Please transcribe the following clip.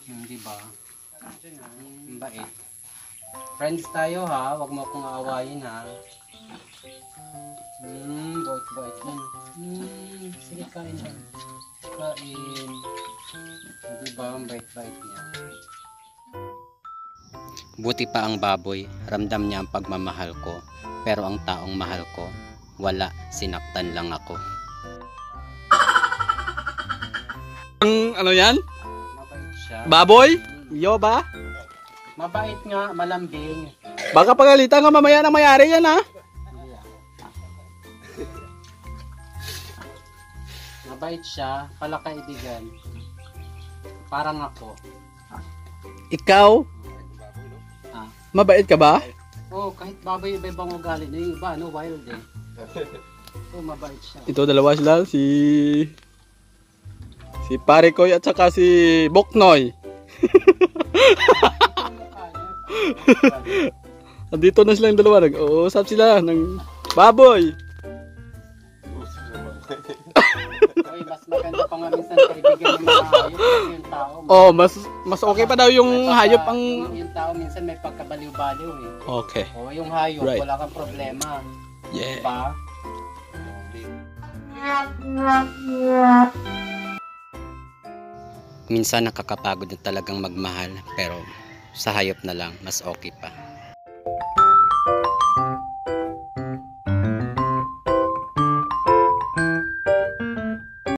Di ba? Bait. Friends tayo ha, wag mo akong aawayin ha. Bait yan. Sige, kain lang. Kain. Di ba, ang bait-bait niya. Buti pa ang baboy, ramdam niya ang pagmamahal ko. Pero ang taong mahal ko, wala, sinaktan lang ako. Ano yan? Mabait siya. Baboy? Yo ba? Mabait nga, malambing. Baka pagalitan ka mamaya na mayari yan ha? Mabait siya, pala kaibigan. Parang ako. Ikaw? Ah. Mabait ka ba? Oh, kahit baboy iba-ibang ugali na yung iba, no, wild eh. Oh, mabait siya. Ito dalawa sila, si Pare Koy at saka si Boknoy. Andito na silang dalawa, nag-uusap sila ng baboy. Oy, mas maganda pa nga minsan kaibigan ng mga hayop kasi yung tao. Oh, mas okay pa daw yung hayop ang... Yung tao minsan may pagkabaliw-baliw eh. Okay. Oh, yung hayop, Right. wala kang problema. Yeah. Diba? Minsan nakakapagod na talagang magmahal, pero sa hayop na lang mas okay pa.